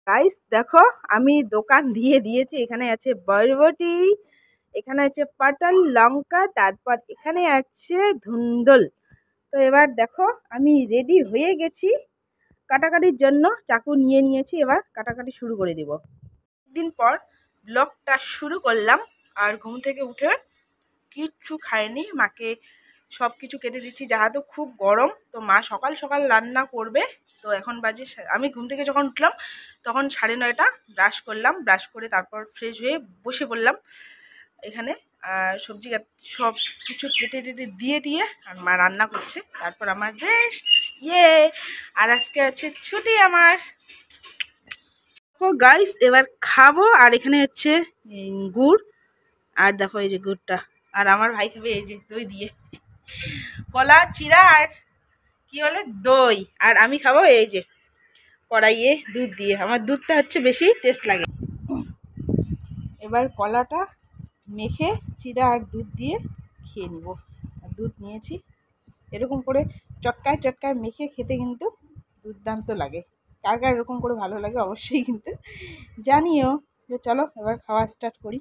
Guys দেখো, আমি দোকান দিয়ে দিয়েছি। এখানে আছে বরবটি, এখানে আছে পটল লঙ্কা, তারপর এখানে আছে ধুন্দল। তো এবার দেখো, আমি রেডি হয়ে গেছি কাটাকাটির জন্য। চাকু নিয়ে নিয়েছি, এবার কাটাকাটি শুরু করে দেব। দিন পর ব্লগটা শুরু করলাম। আর ঘুম থেকে উঠে কিচ্ছু খাইনি, মাকে সব কিছু কেটে দিচ্ছি। যেহেতু খুব গরম, তো মা সকাল সকাল রান্না করবে। তো এখন বাজে, আমি ঘুম থেকে যখন উঠলাম তখন 9:30। ব্রাশ করলাম, ব্রাশ করে তারপর ফ্রেশ হয়ে বসে পড়লাম এখানে। সবজি সব কিছু কেটে টেটে দিয়ে আর মা রান্না করছে। তারপর আমার রেস্ট। আর আজকে আছে ছুটি আমার। তো গাইস এবার খাবো। আর এখানে হচ্ছে গুড়, আর দেখো এই যে গুড়টা। আর আমার ভাই খাবে এই যে দই দিয়ে, কলা চিরা আর কি বলে দই। আর আমি খাবো এই যে কড়াইয়ে দুধ দিয়ে। আমার দুধটা হচ্ছে বেশি টেস্ট লাগে। এবার কলাটা মেখে চিরা আর দুধ দিয়ে খেয়ে নিব। আর দুধ নিয়েছি, এরকম করে চটকায় চটকায় মেখে খেতে কিন্তু দুর্দান্ত লাগে। কার কার এরকম করে ভালো লাগে অবশ্যই কিন্তু জানিও। যে চলো এবার খাওয়া স্টার্ট করি।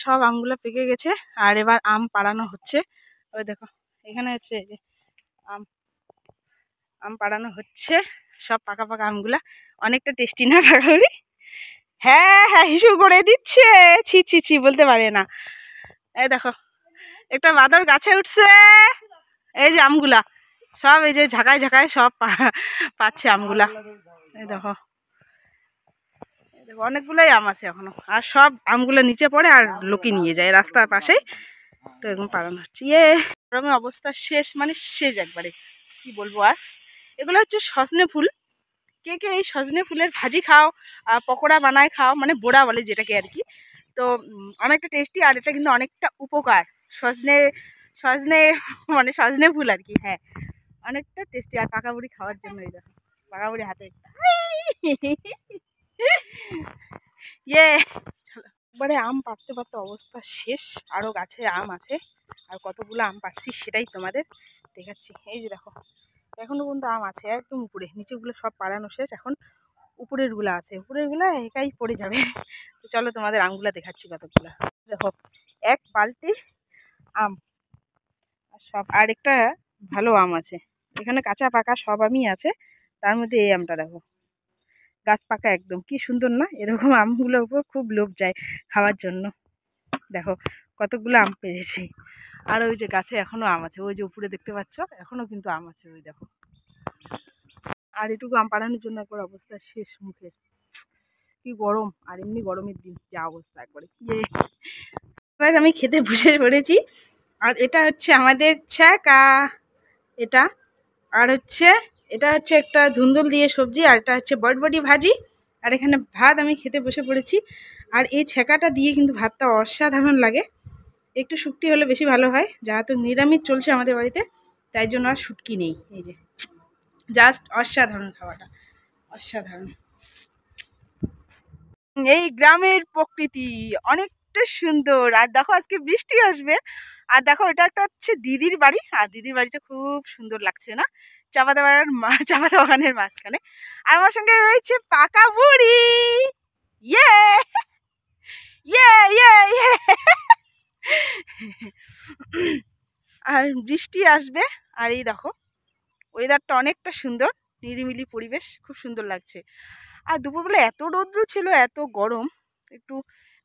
সব আমগুলো পেকে গেছে, আর এবার আম পাড়ানো হচ্ছে। ওই দেখো এখানে হচ্ছে এই যে আম আম পাড়ানো হচ্ছে। সব পাকা পাকা আমগুলা, অনেকটা টেস্টি না পাকাগুলি? হ্যাঁ হ্যাঁ, হিসু করে দিচ্ছে। ছি ছি ছি, বলতে পারে না। এই দেখো একটা বাদর গাছে উঠছে। এই যে আমগুলা সব এই যে ঝাঁকায় ঝাঁকায় সব পাচ্ছে আমগুলা। এই দেখো অনেকগুলাই আম আছে এখনো। আর সব আমগুলো নিচে পড়ে আর লোকে নিয়ে যায় রাস্তার পাশে। তো এরকম পালানো হচ্ছে। গরমের অবস্থা শেষ, মানে শেষ একবারে, কি বলবো আর। এগুলো হচ্ছে সজনে ফুল। কে কে এই সজনে ফুলের ভাজি খাও, পকোড়া বানায় খাও, মানে বোড়া বলে যেটাকে আর কি। তো অনেকটা টেস্টি, আর এটা কিন্তু অনেকটা উপকার। সজনে সজনে মানে সজনে ফুল আর কি। হ্যাঁ, অনেকটা টেস্টি। আর পাকা বুড়ি খাওয়ার জন্য এই দেখো পাকা বুড়ি হাতে একবারে আম পাড়তে পারতে অবস্থা শেষ। আরও গাছে আম আছে, আর কতগুলো আম পাড়ছি সেটাই তোমাদের দেখাচ্ছি। এই যে দেখো এখনো পর্যন্ত আম আছে একদম উপরে, নিচেগুলো সব পাড়ানো শেষ। এখন উপরের গুলা আছে, উপরের গুলা একাই পড়ে যাবে। তো চলো তোমাদের আমগুলা দেখাচ্ছি কতগুলা। দেখো এক বালতি আম, আর সব আর একটা ভালো আম আছে এখানে। কাঁচা পাকা সব আমই আছে, তার মধ্যে এই আমটা দেখো গাছ পাকা একদম। কি সুন্দর না? এরকম আমগুলোর উপর খুব লোভ যায় খাওয়ার জন্য। দেখো কতগুলো আম পেয়েছি। আর ওই যে গাছে এখনো আম আছে, ওই যে উপরে দেখতে পাচ্ছ এখনো কিন্তু আম আছে ওই দেখো। আর এটুকু আম পাড়ানোর জন্য একবার অবস্থা শেষ মুখে। কি গরম, আর এমনি গরমের দিন যা অবস্থা একবারে। এবার আমি খেতে বসে পড়েছি। আর এটা হচ্ছে আমাদের ছ্যাঁকা, এটা। আর হচ্ছে এটা হচ্ছে একটা ধুন্দুল দিয়ে সবজি, আর এটা হচ্ছে বটবটি ভাজি। আর এখানে ভাত আমি খেতে বসে পড়েছি। আর এই ছ্যাঁকাটা দিয়ে কিন্তু ভাতটা অসাধারণ লাগে। একটু শুটকি হলে বেশি ভালো হয়, যেহেতু নিরামিষ চলছে আমাদের বাড়িতে, তাই জন্য আর শুটকি নেই। এই যে জাস্ট অসাধারণ, খাওয়াটা অসাধারণ। এই গ্রামের প্রকৃতি অনেকটা সুন্দর। আর দেখো আজকে বৃষ্টি আসবে। আর দেখো এটা একটা হচ্ছে দিদির বাড়ি, আর দিদির বাড়িটা খুব সুন্দর লাগছে না? চাপাতা বাগানের মাঝখানে। আর আমার সঙ্গে রয়েছে পাকা বুড়ি। ইয়ে ইয়ে ইয়ে ইয়ে আর বৃষ্টি আসবে। আর এই দেখো ওয়েদারটা অনেকটা সুন্দর, নিরিমিলি পরিবেশ, খুব সুন্দর লাগছে। আর দুপুরবেলা এত রৌদ্র ছিল, এত গরম। একটু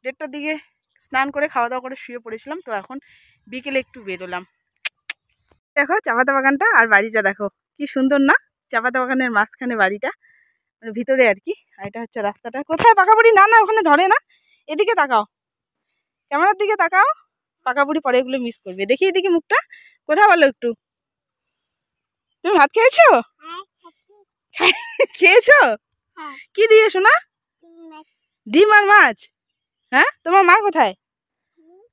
1:30টার দিকে স্নান করে খাওয়া দাওয়া করে শুয়ে পড়েছিলাম। তো এখন বিকেলে একটু বেরোলাম। দেখো চাপাতা বাগানটা, আর বাড়িটা দেখো কি সুন্দর না? চাপাতা বাগানের মাঝখানে বাড়িটা, মানে ভিতরে আর কি। আর এটা হচ্ছে রাস্তাটা। কোথায় পাকা বুড়ি? না না, ওখানে ধরে না, এদিকে তাকাও, ক্যামেরার দিকে তাকাও। পাকা বুড়ি পরে এগুলো মিস করবে। দেখি এদিকে মুখটা, কোথায় বলো একটু। তুমি ভাত খেয়েছো? খেয়েছো? কি দিয়ে শোনা? ডিম আর মাছ। হ্যাঁ, তোমার মা কোথায়?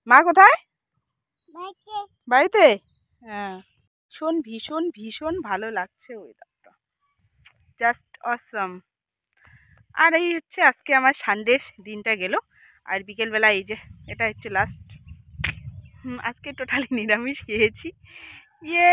মা কোথায়? বাড়িতে। হ্যাঁ, ভীষণ ভীষণ ভীষণ ভালো লাগছে ওয়েদারটা, জাস্ট অসম। আর এই হচ্ছে আজকে আমার সানডের দিনটা গেল। আর বিকেলবেলা এই যে এটা হচ্ছে লাস্ট। আজকে টোটালি নিরামিষ খেয়েছি। ইয়ে